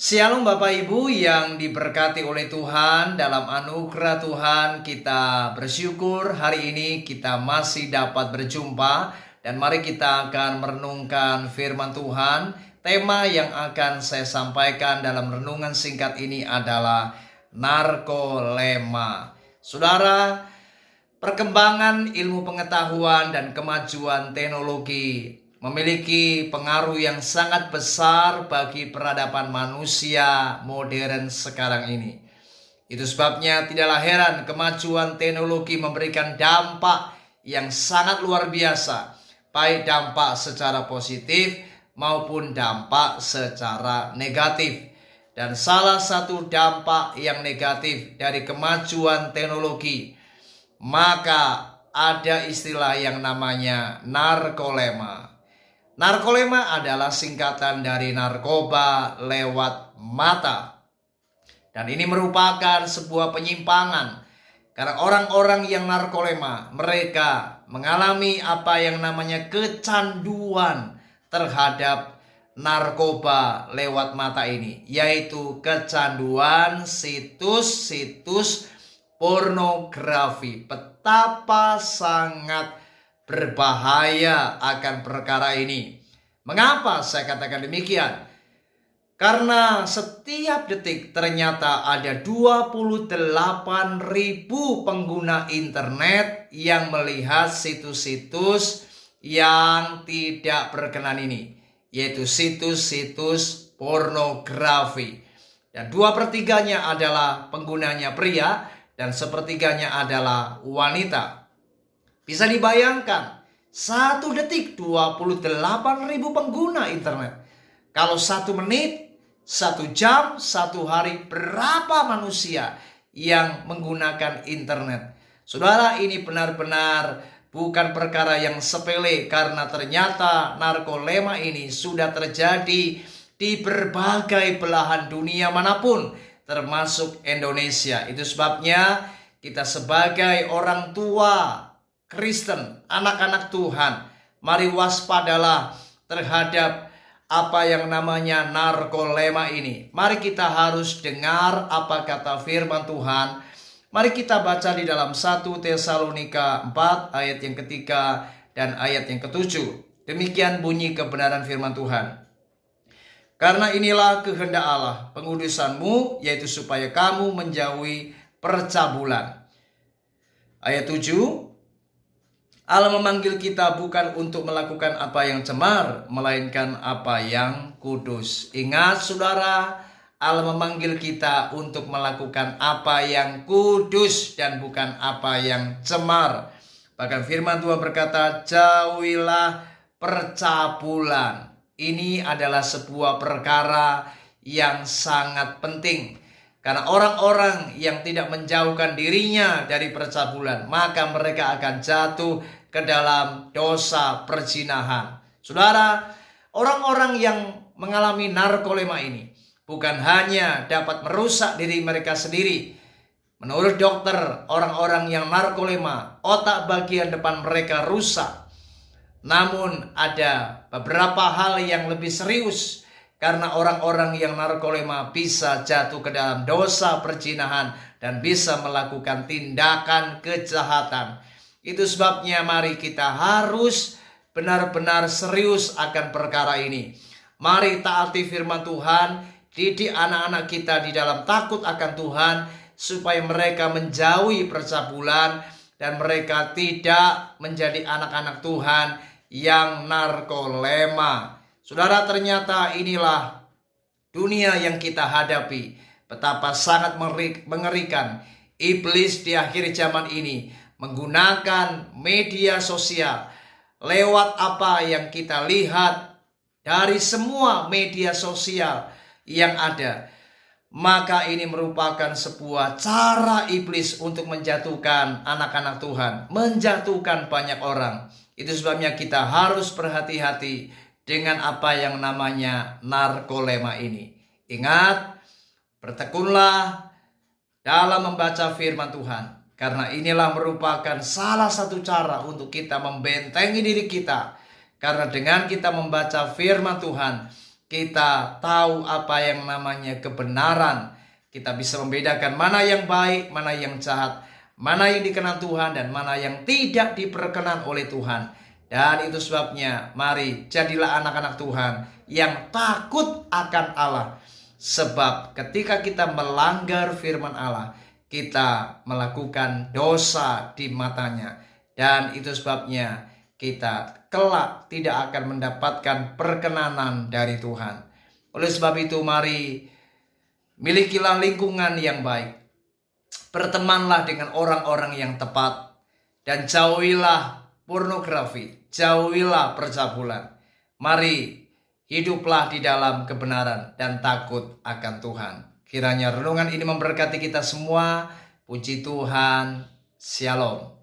Shalom Bapak Ibu yang diberkati oleh Tuhan. Dalam anugerah Tuhan kita bersyukur hari ini kita masih dapat berjumpa. Dan mari kita akan merenungkan firman Tuhan. Tema yang akan saya sampaikan dalam renungan singkat ini adalah narkolema. Saudara, perkembangan ilmu pengetahuan dan kemajuan teknologi memiliki pengaruh yang sangat besar bagi peradaban manusia modern sekarang ini. Itu sebabnya tidaklah heran kemajuan teknologi memberikan dampak yang sangat luar biasa, baik dampak secara positif maupun dampak secara negatif. Dan salah satu dampak yang negatif dari kemajuan teknologi, maka ada istilah yang namanya narkolema. Narkolema adalah singkatan dari narkoba lewat mata. Dan ini merupakan sebuah penyimpangan. Karena orang-orang yang narkolema, mereka mengalami apa yang namanya kecanduan terhadap narkoba lewat mata ini. Yaitu kecanduan situs-situs pornografi. Betapa sangat berbahaya akan perkara ini. Mengapa saya katakan demikian? Karena setiap detik ternyata ada 28.000 pengguna internet yang melihat situs-situs yang tidak berkenan ini, yaitu situs-situs pornografi. Dan 2/3 adalah penggunanya pria dan 1/3 adalah wanita. Bisa dibayangkan, 1 detik 28.000 pengguna internet. Kalau 1 menit, 1 jam, 1 hari, berapa manusia yang menggunakan internet? Saudara, ini benar-benar bukan perkara yang sepele, karena ternyata narkolema ini sudah terjadi di berbagai belahan dunia manapun, termasuk Indonesia. Itu sebabnya kita sebagai orang tua Kristen, anak-anak Tuhan, mari waspadalah terhadap apa yang namanya narkolema ini. Mari kita harus dengar apa kata firman Tuhan. Mari kita baca di dalam 1 Tesalonika 4 ayat yang ketiga dan ayat yang ketujuh. Demikian bunyi kebenaran firman Tuhan. Karena inilah kehendak Allah, pengudusanmu, yaitu supaya kamu menjauhi percabulan. Ayat 7. Allah memanggil kita bukan untuk melakukan apa yang cemar, melainkan apa yang kudus. Ingat saudara, Allah memanggil kita untuk melakukan apa yang kudus dan bukan apa yang cemar. Bahkan firman Tuhan berkata, jauhilah percabulan. Ini adalah sebuah perkara yang sangat penting. Karena orang-orang yang tidak menjauhkan dirinya dari percabulan, maka mereka akan jatuh ke dalam dosa perzinahan. Saudara, orang-orang yang mengalami narkolema ini bukan hanya dapat merusak diri mereka sendiri. Menurut dokter, orang-orang yang narkolema, otak bagian depan mereka rusak. Namun ada beberapa hal yang lebih serius, karena orang-orang yang narkolema bisa jatuh ke dalam dosa perzinahan dan bisa melakukan tindakan kejahatan. Itu sebabnya mari kita harus benar-benar serius akan perkara ini. Mari taati firman Tuhan, didik anak-anak kita di dalam takut akan Tuhan, supaya mereka menjauhi percabulan dan mereka tidak menjadi anak-anak Tuhan yang narkolema. Saudara, ternyata inilah dunia yang kita hadapi. Betapa sangat mengerikan iblis di akhir zaman ini menggunakan media sosial. Lewat apa yang kita lihat dari semua media sosial yang ada, maka ini merupakan sebuah cara iblis untuk menjatuhkan anak-anak Tuhan, menjatuhkan banyak orang. Itu sebabnya kita harus berhati-hati dengan apa yang namanya narkolema ini. Ingat, bertekunlah dalam membaca firman Tuhan, karena inilah merupakan salah satu cara untuk kita membentengi diri kita. Karena dengan kita membaca firman Tuhan, kita tahu apa yang namanya kebenaran. Kita bisa membedakan mana yang baik, mana yang jahat, mana yang dikenan Tuhan dan mana yang tidak diperkenan oleh Tuhan. Dan itu sebabnya mari jadilah anak-anak Tuhan yang takut akan Allah. Sebab ketika kita melanggar firman Allah, kita melakukan dosa di matanya. Dan itu sebabnya kita kelak tidak akan mendapatkan perkenanan dari Tuhan. Oleh sebab itu mari milikilah lingkungan yang baik. Bertemanlah dengan orang-orang yang tepat. Dan jauhilah pornografi. Jauhilah percabulan. Mari hiduplah di dalam kebenaran dan takut akan Tuhan. Kiranya renungan ini memberkati kita semua. Puji Tuhan. Shalom.